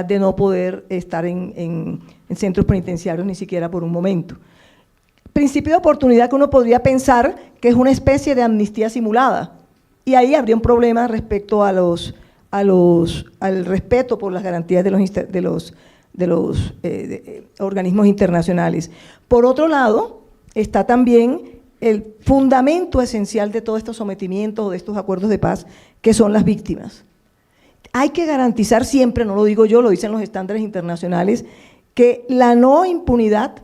de no poder estar en centros penitenciarios ni siquiera por un momento. Principio de oportunidad que uno podría pensar que es una especie de amnistía simulada, y ahí habría un problema respecto al respeto por las garantías de los organismos internacionales. Por otro lado, está también el fundamento esencial de todos estos sometimientos o de estos acuerdos de paz, que son las víctimas. Hay que garantizar siempre, no lo digo yo, lo dicen los estándares internacionales, que la no impunidad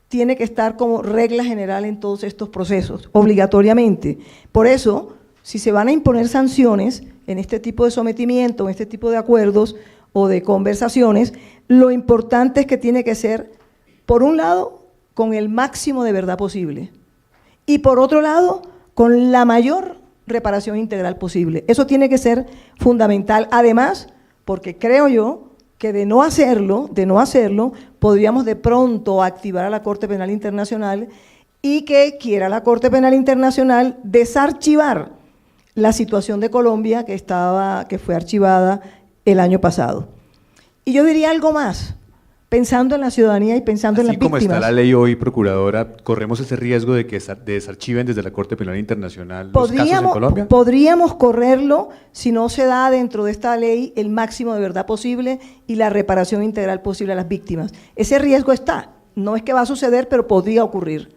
tiene que estar como regla general en todos estos procesos, obligatoriamente. Por eso, si se van a imponer sanciones en este tipo de sometimiento, en este tipo de acuerdos o de conversaciones, lo importante es que tiene que ser, por un lado, con el máximo de verdad posible, y por otro lado, con la mayor reparación integral posible. Eso tiene que ser fundamental. Además, porque creo yo que de no hacerlo, podríamos de pronto activar a la Corte Penal Internacional y que quiera la Corte Penal Internacional desarchivar la situación de Colombia que fue archivada el año pasado. Y yo diría algo más, pensando en la ciudadanía y pensando en las víctimas. Así como está la ley hoy, Procuradora, ¿corremos ese riesgo de que desarchiven desde la Corte Penal Internacional los casos en Colombia? Podríamos correrlo si no se da dentro de esta ley el máximo de verdad posible y la reparación integral posible a las víctimas. Ese riesgo está, no es que va a suceder, pero podría ocurrir.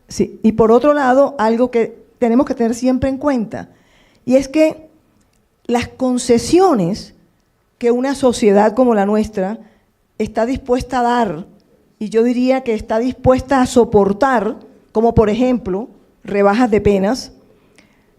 Sí, y por otro lado, algo que tenemos que tener siempre en cuenta, y es que las concesiones que una sociedad como la nuestra está dispuesta a dar, y yo diría que está dispuesta a soportar, como por ejemplo, rebajas de penas,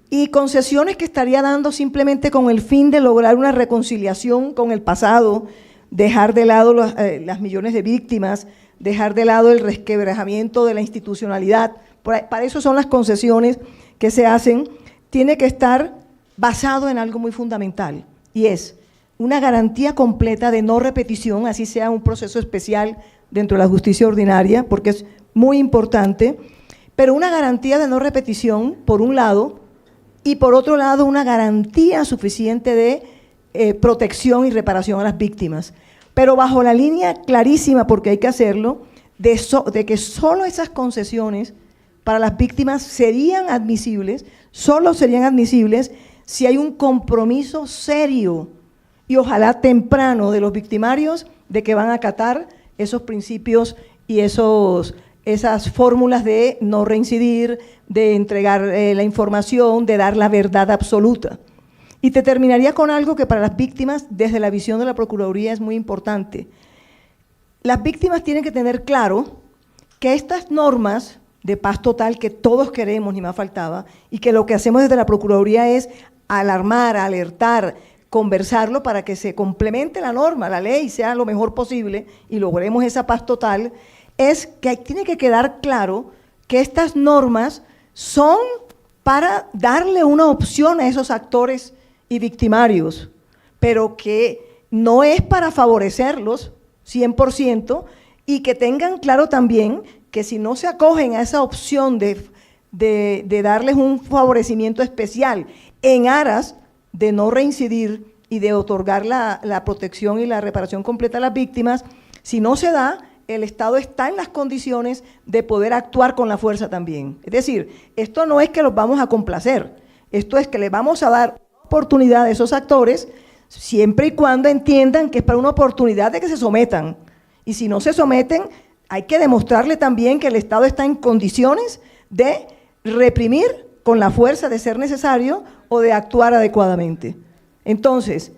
y concesiones que estaría dando simplemente con el fin de lograr una reconciliación con el pasado, dejar de lado las millones de víctimas, dejar de lado el resquebrajamiento de la institucionalidad. Para eso son las concesiones que se hacen. Tiene que estar basado en algo muy fundamental, y es una garantía completa de no repetición, así sea un proceso especial dentro de la justicia ordinaria, porque es muy importante, pero una garantía de no repetición, por un lado, y por otro lado, una garantía suficiente de protección y reparación a las víctimas, pero bajo la línea clarísima, porque hay que hacerlo, de que solo esas concesiones para las víctimas serían admisibles, solo serían admisibles si hay un compromiso serio y ojalá temprano de los victimarios de que van a acatar esos principios y esas fórmulas de no reincidir, de entregar la información, de dar la verdad absoluta. Y te terminaría con algo que para las víctimas, desde la visión de la Procuraduría, es muy importante. Las víctimas tienen que tener claro que estas normas de paz total que todos queremos, ni más faltaba, y que lo que hacemos desde la Procuraduría es alarmar, alertar, conversarlo para que se complemente la norma, la ley sea lo mejor posible y logremos esa paz total, es que tiene que quedar claro que estas normas son para darle una opción a esos actores y victimarios, pero que no es para favorecerlos 100%, y que tengan claro también que si no se acogen a esa opción de darles un favorecimiento especial en aras de no reincidir y de otorgar la protección y la reparación completa a las víctimas, si no se da, el Estado está en las condiciones de poder actuar con la fuerza también. Es decir, esto no es que los vamos a complacer, esto es que le vamos a dar oportunidad a esos actores siempre y cuando entiendan que es para una oportunidad de que se sometan. Y si no se someten, hay que demostrarle también que el Estado está en condiciones de reprimir con la fuerza de ser necesario o de actuar adecuadamente. Entonces,